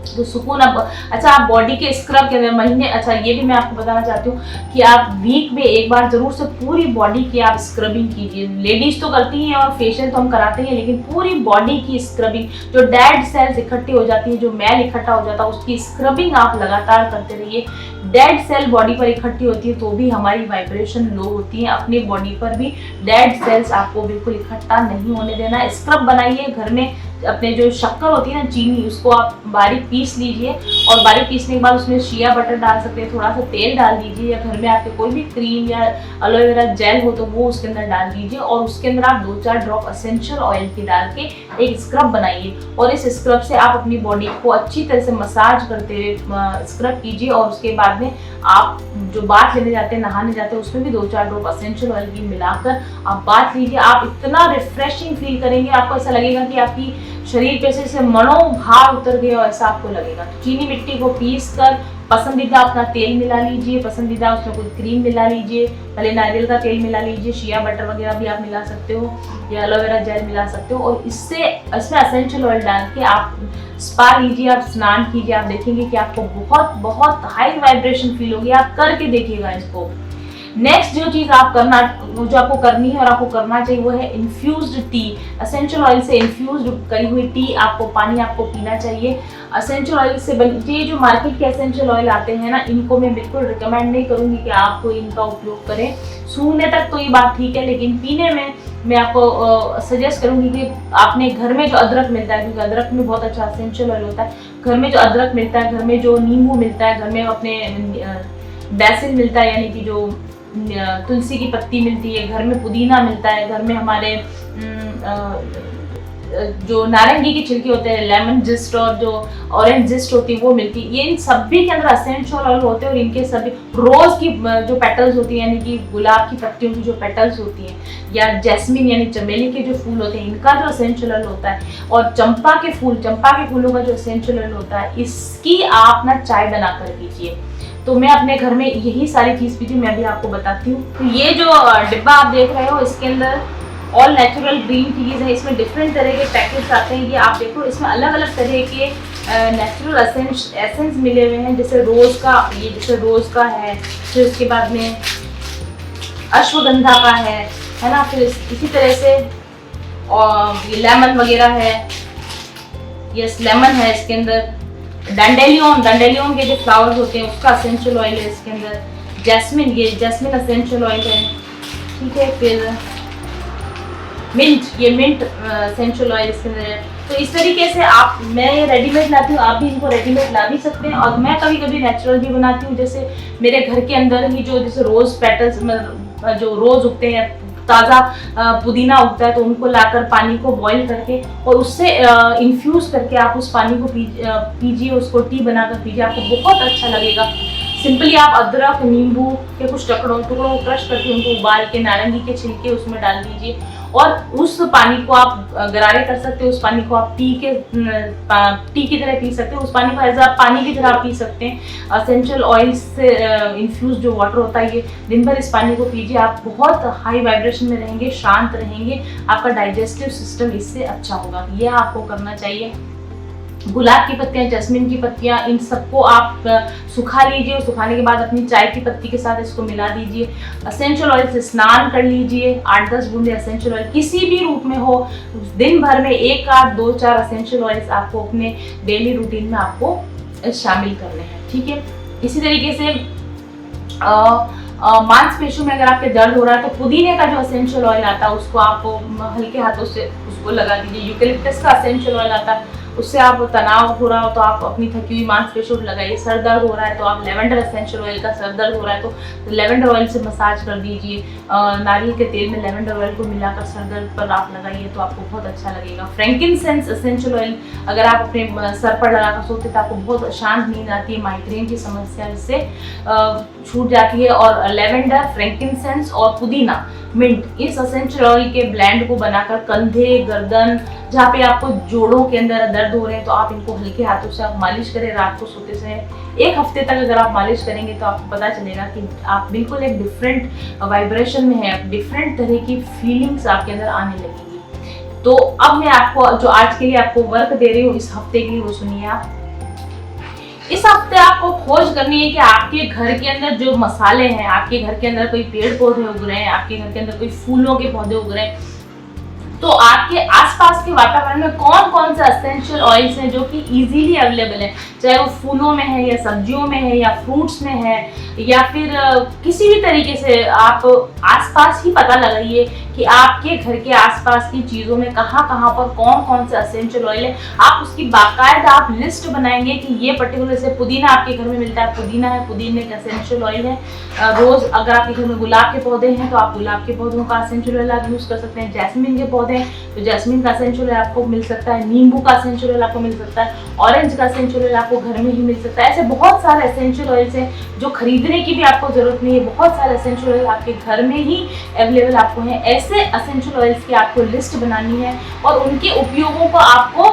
तो सुकून। अब अच्छा, आप बॉडी के स्क्रब के महीने, अच्छा ये भी मैं आपको बताना चाहती हूँ कि आप वीक में एक बार जरूर से पूरी बॉडी की आप स्क्रबिंग कीजिए। लेडीज तो करती हैं और फेशियल तो हम कराते हैं, लेकिन पूरी बॉडी की स्क्रबिंग, जो डेड सेल्स इकट्ठी हो जाती है, जो मैल इकट्ठा हो जाता है, उसकी स्क्रबिंग आप लगातार करते रहिए। डेड सेल बॉडी पर इकट्ठी होती है तो भी हमारी वाइब्रेशन लो होती है। अपनी बॉडी पर भी डेड सेल्स आपको बिल्कुल इकट्ठा नहीं होने देना। स्क्रब बनाइए घर में, अपने जो शक्कर होती है ना, चीनी, उसको आप बारीक पीस लीजिए और बारीक पीसने के बाद उसमें शिया बटर डाल सकते हैं, थोड़ा सा तेल डाल दीजिए, या घर में आपके कोई भी क्रीम या एलोवेरा जेल हो तो वो उसके अंदर डाल दीजिए और उसके अंदर आप 2-4 ड्रॉप एसेंशियल ऑयल की डाल के एक स्क्रब बनाइए और इस स्क्रब से आप अपनी बॉडी को अच्छी तरह से मसाज करते हुए स्क्रब कीजिए। और उसके बाद में आप जो बाथ लेने जाते हैं, नहाने जाते हैं, उसमें भी 2-4 ड्रॉप एसेंशियल ऑयल की मिलाकर आप बाथ लीजिए। आप इतना रिफ्रेशिंग फील करेंगे, आपको ऐसा लगेगा कि आपकी शरीर पे से मनोभार उतर गया और ऐसा आपको लगेगा। तो चीनी मिट्टी को पीस कर पसंदीदा अपना तेल मिला लीजिए, पसंदीदा उसमें कोई क्रीम मिला लीजिए, पहले नारियल का तेल मिला लीजिए, शिया बटर वगैरह भी आप मिला सकते हो या एलोवेरा जेल मिला सकते हो, और इससे इसमें एसेंशियल ऑयल डाल के आप स्पा लीजिए, आप स्नान कीजिए। आप देखेंगे कि आपको बहुत बहुत हाई वाइब्रेशन फील होगी। आप करके देखिएगा इसको। नेक्स्ट जो चीज़ आप करना, जो आपको करनी है और आपको करना चाहिए वो है इन्फ्यूज्ड टी। एसेंशियल ऑयल से इन्फ्यूज्ड करी हुई टी आपको, पानी आपको पीना चाहिए। एसेंशियल ऑयल से ये जो मार्केट के एसेंशियल ऑयल आते हैं ना, इनको मैं बिल्कुल रिकमेंड नहीं करूँगी कि आप इनका उपयोग करें। सूंघने तक तो ये बात ठीक है, लेकिन पीने में मैं आपको सजेस्ट करूँगी कि आपने घर में जो अदरक मिलता है, क्योंकि अदरक में बहुत अच्छा एसेंशियल ऑयल होता है, घर में जो अदरक मिलता है, घर में जो नींबू मिलता है, घर में अपने बेसिल मिलता है, यानी कि जो तुलसी की पत्ती मिलती है, घर में पुदीना मिलता है, घर में हमारे जो नारंगी के छिलके होते हैं, लेमन जिस्ट और जो ऑरेंज जिस्ट होती है वो मिलती है। ये इन सभी के अंदर एसेंशियल ऑयल होते हैं। और इनके सभी, रोज की जो पेटल्स होती है, यानी कि गुलाब की पत्तियों की जो पेटल्स होती हैं, या जैस्मिन यानी चमेली के जो फूल होते हैं, इनका जो एसेंशियल ऑयल होता है, और चंपा के फूलों का जो एसेंशियल ऑयल होता है, इसकी आप ना चाय बनाकर पीजिए। तो मैं अपने घर में यही सारी चीज़ पीती हूँ, मैं भी आपको बताती हूँ। तो ये जो डिब्बा आप देख रहे हो, इसके अंदर ऑल नेचुरल ग्रीन टीज है। इसमें डिफरेंट तरह के पैकेट्स आते हैं। ये आप देखो, इसमें अलग अलग तरह के नेचुरल एसेंस मिले हुए हैं। जैसे रोज़ का, ये जैसे रोज़ का है, फिर उसके बाद में अश्वगंधा का है ना, फिर इसी तरह से और ये लेमन वगैरह है, यस लेमन है इसके अंदर। डंडेलियन के जो फ्लावर्स होते हैं उसका एसेंशियल ऑयल है इसके अंदर। जैस्मिन, ये जैस्मिन एसेंशियल ऑयल है, ठीक है। फिर मिंट, ये मिंट एसेंशियल ऑयल इसके अंदर है। तो इस तरीके से मैं ये रेडीमेड लाती हूँ, आप भी इनको रेडीमेड ला भी सकते हैं। और मैं कभी कभी नेचुरल भी बनाती हूँ। जैसे मेरे घर के अंदर ही जो जैसे रोज पेटल्स, जो रोज उगते हैं, ताज़ा पुदीना उगता है, तो उनको लाकर पानी को बॉईल करके और उससे इन्फ्यूज़ करके आप उस पानी को पीजिए, उसको टी बनाकर पीजिए, आपको बहुत अच्छा लगेगा। सिंपली आप अदरक, नींबू के कुछ टुकड़ों को क्रश करके उनको उबाल के, नारंगी के छिलके उसमें डाल दीजिए और उस पानी को आप गरारे कर सकते हो। उस पानी को आप टी की तरह पी सकते हो। उस पानी को एज आप पानी की तरह आप पी सकते हैं। एसेंशियल ऑयल से इन्फ्यूज जो वाटर होता है, ये दिन भर इस पानी को पीजिए, आप बहुत हाई वाइब्रेशन में रहेंगे, शांत रहेंगे, आपका डाइजेस्टिव सिस्टम इससे अच्छा होगा। यह आपको करना चाहिए। गुलाब की पत्तियां, जैस्मिन की पत्तियां, इन सबको आप सुखा लीजिए और सुखाने के बाद अपनी चाय की पत्ती के साथ इसको मिला दीजिए। एसेंशियल ऑयल से स्नान कर लीजिए। 8-10 बूंदे एसेंशियल ऑयल किसी भी रूप में हो, दिन भर में 1, 8, 2, 4 एसेंशियल ऑयल्स आपको अपने डेली रूटीन में आपको शामिल करने हैं, ठीक है। इसी तरीके से मांसपेशियों में अगर आपके दर्द हो रहा है, तो पुदीने का जो एसेंशियल ऑयल आता है उसको आप हल्के हाथों से उसको लगा दीजिए। यूकेलिप्टस का एसेंशियल ऑयल आता है, उससे आप तनाव हो रहा हो तो आप अपनी थकी हुई मांसपेशियों को लगाइए। सर दर्द हो रहा है तो आप लेवेंडर एसेंशियल ऑयल का, सर दर्द हो रहा है तो लेवेंडर ऑयल से मसाज कर दीजिए। नारियल के तेल में लेवेंडर ऑयल को मिलाकर सर दर्द पर आप लगाइए तो आपको बहुत अच्छा लगेगा। फ्रैंकिनसेंस एसेंशियल ऑयल अगर आप अपने सर पर लगाकर सोते तो आपको बहुत शांत नींद आती है, माइग्रेन की समस्या इससे छूट जाती है। और लेवेंडर, फ्रैंकिनसेंस और पुदीना, मिंट, इस एसेंशियल ऑयल के ब्लेंड को बनाकर कंधे, गर्दन, जहाँ पे आपको जोड़ों के अंदर दर्द हो रहे हैं, तो आप इनको हल्के हाथों से आप मालिश करें रात को सोते समय। 1 हफ्ते तक अगर आप मालिश करेंगे तो आपको पता चलेगा कि आप बिल्कुल एक डिफरेंट वाइब्रेशन में हैं, डिफरेंट तरह की फीलिंग्स आपके अंदर आने लगेंगी। तो अब मैं आपको जो आज के लिए आपको वर्क दे रही हूँ इस हफ्ते के लिए, वो सुनिए आप। इस हफ्ते आपको खोज करनी है कि आपके घर के अंदर जो मसाले हैं, आपके घर के अंदर कोई पेड़ पौधे उग रहे हैं, आपके घर के अंदर कोई फूलों के पौधे उग रहे हैं, तो आपके आसपास के वातावरण में कौन कौन से एसेंशियल ऑयल्स हैं जो कि इजीली अवेलेबल है, चाहे वो फूलों में है या सब्जियों में है या फ्रूट्स में है या फिर किसी भी तरीके से आप आसपास ही पता लगाइए कि आपके घर के आसपास की चीज़ों में कहाँ कहाँ पर कौन कौन से एसेंशियल ऑयल है। आप उसकी बाकायदा आप लिस्ट बनाएंगे कि ये पर्टिकुलर से पुदीना आपके घर में मिलता है, पुदीना है, पुदीने का एसेंशियल ऑयल है। रोज़ अगर आपके घर में गुलाब के पौधे हैं तो आप गुलाब के पौधों का एसेंशियल ऑयल आप यूज़ कर सकते हैं। जैस्मिन के पौधे हैं तो जैस्मिन का एसेंशियल ऑयल आपको मिल सकता है। नींबू का एसेंशियल ऑयल आपको मिल सकता है। ऑरेंज का एसेंशियल ऑयल आपको घर में ही मिल सकता है। ऐसे बहुत सारे एसेंशियल ऑयल्स हैं जो खरीदने की भी आपको जरूरत नहीं है, बहुत सारे एसेंशियल ऑयल आपके घर में ही अवेलेबल आपको हैं। ऐसे एसेंशियल ऑयल्स की आपको लिस्ट बनानी है और उनके उपयोगों को आपको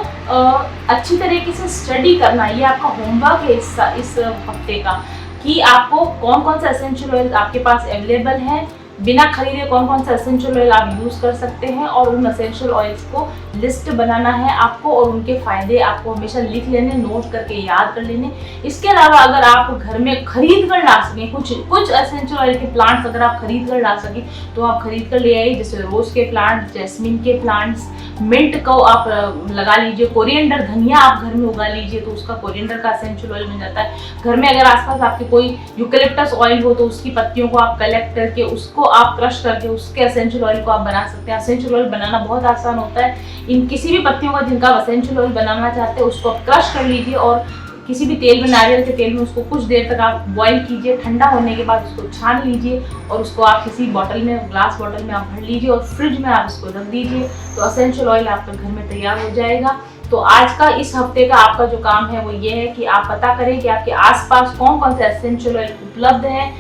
अच्छी तरीके से स्टडी करना है। ये आपका होमवर्क है इस हफ्ते का कि आपको कौन कौन सा एसेंशियल ऑयल आपके पास अवेलेबल है, बिना खरीदे कौन कौन सा एसेंशियल ऑयल आप यूज़ कर सकते हैं, और उन एसेंशियल ऑयल्स को लिस्ट बनाना है आपको, और उनके फ़ायदे आपको हमेशा लिख लेने, नोट करके याद कर लेने। इसके अलावा अगर आप घर में खरीद कर ला सकें, कुछ एसेंशियल ऑयल के प्लांट्स अगर आप खरीद कर ला सकें तो आप खरीद कर ले आइए, जैसे रोज़ के प्लांट, जैस्मिन के प्लांट्स, मिंट को आप लगा लीजिए, कोरिएंडर, धनिया आप घर में उगा लीजिए तो उसका कोरिएंडर का एसेंशियल ऑयल बन जाता है। घर में अगर आसपास आपके कोई यूकलिप्टस ऑयल हो तो उसकी पत्तियों को आप कलेक्ट करके उसको आप क्रश करके उसके एसेंशियल ऑयल को आप बना सकते हैं। एसेंशियल ऑयल बनाना बहुत आसान होता है। इन किसी भी पत्तियों का जिनका आप एसेंशियल ऑयल बनाना चाहते हैं उसको आप क्रश कर लीजिए, और किसी भी तेल में, नारियल के तेल में उसको कुछ देर तक आप बॉईल कीजिए। ठंडा होने के बाद उसको छान लीजिए और उसको आप किसी बॉटल में, ग्लास बॉटल में आप भर लीजिए और फ्रिज में आप इसको रख दीजिए, तो एसेंशियल ऑयल आपके घर में तैयार हो जाएगा। तो आज का, इस हफ्ते का आपका जो काम है वो ये है कि आप पता करें कि आपके आसपास कौन कौन से एसेंशियल ऑयल उपलब्ध हैं,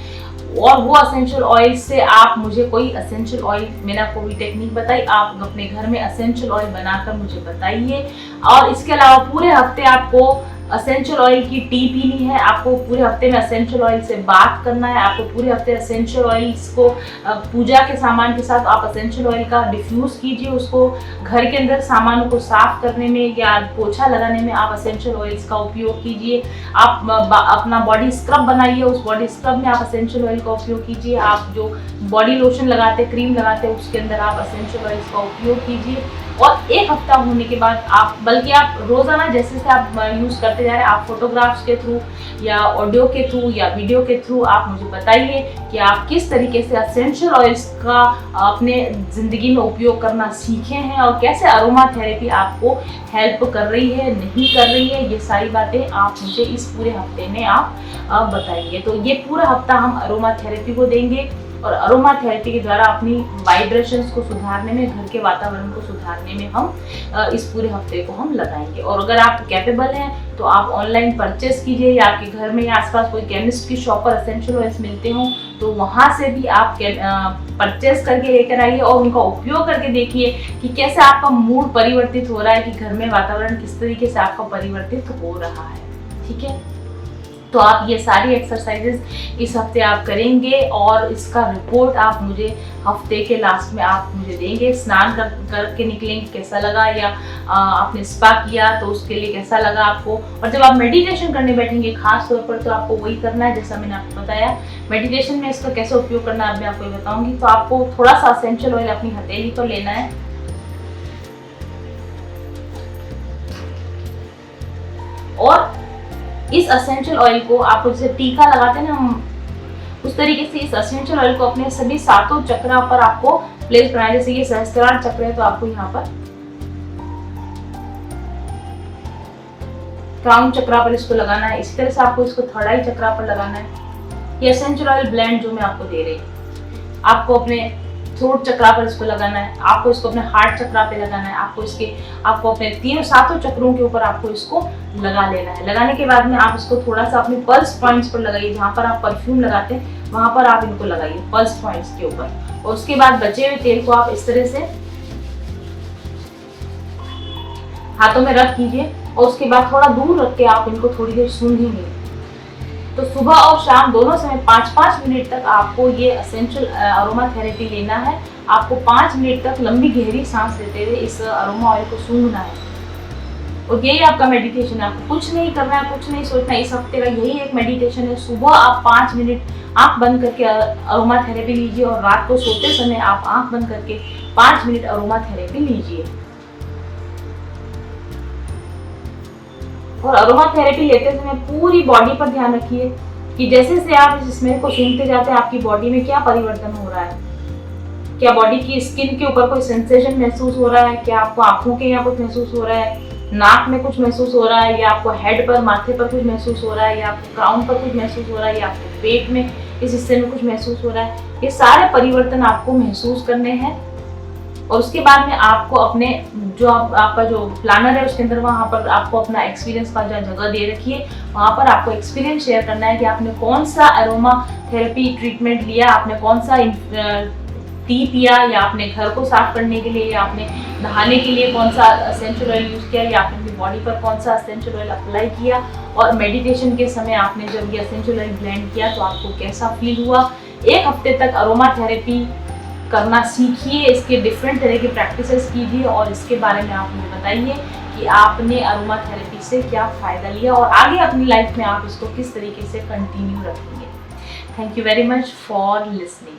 और वो एसेंशियल ऑयल से आप मुझे कोई एसेंशियल ऑयल, मैंने आपको भी टेक्निक बताई, आप अपने घर में एसेंशियल ऑयल बनाकर मुझे बताइए। और इसके अलावा पूरे हफ्ते आपको एसेंशियल ऑयल की टी पीनी है, आपको पूरे हफ्ते में एसेंशियल ऑयल से बात करना है, आपको पूरे हफ्ते एसेंशियल ऑयल्स को पूजा के सामान के साथ आप एसेंशियल ऑयल का डिफ्यूज़ कीजिए, उसको घर के अंदर सामानों को साफ करने में या पोछा लगाने में आप एसेंशियल ऑयल्स का उपयोग कीजिए। आप अपना बॉडी स्क्रब बनाइए, उस बॉडी स्क्रब में आप एसेंशियल ऑयल का उपयोग कीजिए। आप जो बॉडी लोशन लगाते, क्रीम लगाते हैं, उसके अंदर आप एसेंशियल ऑयल्स का उपयोग कीजिए। और एक हफ्ता होने के बाद आप, बल्कि आप रोज़ाना जैसे जैसे आप यूज़ करते जा रहे हैं, आप फोटोग्राफ्स के थ्रू या ऑडियो के थ्रू या वीडियो के थ्रू आप मुझे बताइए कि आप किस तरीके से एसेंशियल ऑयल्स का अपने ज़िंदगी में उपयोग करना सीखे हैं, और कैसे अरोमा थेरेपी आपको हेल्प कर रही है, नहीं कर रही है। ये सारी बातें आप मुझे इस पूरे हफ्ते में आप बताइए। तो ये पूरा हफ्ता हम अरोमा थेरेपी को देंगे, और अरोमा थेरेपी के द्वारा अपनी वाइब्रेशंस को सुधारने में, घर के वातावरण को सुधारने में हम इस पूरे हफ्ते को हम लगाएंगे। और अगर आप कैपेबल हैं तो आप ऑनलाइन परचेस कीजिए, या आपके घर में या आसपास कोई केमिस्ट की शॉप पर एसेंशियल ऑयल्स मिलते हों तो वहाँ से भी आप परचेस करके लेकर आइए, और उनका उपयोग करके देखिए कि कैसे आपका मूड परिवर्तित हो रहा है, कि घर में वातावरण किस तरीके से आपका परिवर्तित हो रहा है। ठीक है, तो आप ये सारी एक्सरसाइजेस इस हफ्ते आप करेंगे, और इसका रिपोर्ट आप मुझे हफ्ते के लास्ट में आप मुझे देंगे। स्नान करके निकलेंगे कैसा लगा, या आपने स्पा किया तो उसके लिए कैसा लगा आपको। और जब आप मेडिटेशन करने बैठेंगे खास तौर पर, तो आपको वही करना है जैसा मैंने आपको बताया। मेडिटेशन में इसका कैसे उपयोग करना है अब मैं आपको बताऊंगी। तो आपको थोड़ा सा एसेंशियल ऑयल अपनी हथेली पर लेना है, और इस एसेंशियल ऑयल को आप जैसे टीका लगाते हैं ना हम, उस तरीके से इस एसेंशियल ऑयल को अपने सभी 7 चक्रा पर आपको प्लेस बनाना है। जैसे ये सहस्त्रार चक्र है तो आपको यहाँ पर क्राउन चक्रा पर इसको लगाना है। इसी तरह से आपको इसको थर्ड आई चक्रा पर लगाना है। ये एसेंशियल ऑयल ब्लेंड जो मैं आपको दे रही हूँ, आपको अपने थ्रोट चक्रा पर इसको लगाना है, आपको इसको अपने हार्ट चक्रा पे लगाना है, आपको अपने 7 चक्रों के ऊपर आपको इसको लगा लेना है। लगाने के बाद में आप इसको थोड़ा सा अपने पल्स पॉइंट्स पर लगाइए, जहाँ पर आप परफ्यूम लगाते हैं वहाँ पर आप इनको लगाइए पल्स पॉइंट्स के ऊपर। और उसके बाद बचे हुए तेल को आप इस तरह से हाथों में रख कीजिए, और उसके बाद थोड़ा दूर रख के आप इनको थोड़ी देर सूंघेंगे। तो सुबह और शाम दोनों समय 5-5 मिनट तक आपको ये एसेंशियल अरोमा थेरेपी लेना है। आपको 5 मिनट तक लंबी गहरी सांस लेते हुए इस अरोमा ऑयल को सूंघना है, और यही आपका मेडिटेशन है। आपको कुछ नहीं करना है, कुछ नहीं सोचना है। इस हफ्ते का यही एक मेडिटेशन है। सुबह आप 5 मिनट आंख बंद करके अरोमा थेरेपी लीजिए, और रात को सोते समय आप आंख बंद करके 5 मिनट अरोमा थेरेपी लीजिए। और अरोमा थेरेपी लेते समय पूरी बॉडी पर ध्यान रखिए कि जैसे जैसे आप इस स्मेल को सूंघते जाते हैं आपकी बॉडी में क्या परिवर्तन हो रहा है। क्या बॉडी की स्किन के ऊपर कोई सेंसेशन महसूस हो रहा है, क्या आपको आंखों के यहाँ कुछ महसूस हो रहा है, नाक में कुछ महसूस हो रहा है, या आपको हेड पर, माथे पर कुछ महसूस हो रहा है, या आपको क्राउन पर कुछ महसूस हो रहा है, या आपको पेट में इस हिस्से में कुछ महसूस हो रहा है। ये सारे परिवर्तन आपको महसूस करने हैं। और उसके बाद में आपको अपने जो आपका जो प्लानर है उसके अंदर वहाँ पर आपको अपना एक्सपीरियंस का जो जगह दे रखी है, वहाँ पर आपको एक्सपीरियंस शेयर करना है कि आपने कौन सा अरोमा थेरेपी ट्रीटमेंट लिया, आपने कौन सा टी पिया, या आपने घर को साफ करने के लिए, या आपने नहाने के लिए कौन सा एसेंशियल ऑयल यूज़ किया, या आपने अपनी बॉडी पर कौन सा एसेंशियल ऑयल अप्लाई किया, और मेडिटेशन के समय आपने जब ये एसेंशियल ऑयल ब्लेंड किया तो आपको कैसा फील हुआ। 1 हफ्ते तक अरोमा थेरेपी करना सीखिए, इसके डिफरेंट तरह के प्रैक्टिसेस कीजिए और इसके बारे में आप मुझे बताइए कि आपने अरोमा थेरेपी से क्या फ़ायदा लिया और आगे अपनी लाइफ में आप इसको किस तरीके से कंटिन्यू रखेंगे। Thank you very much for listening.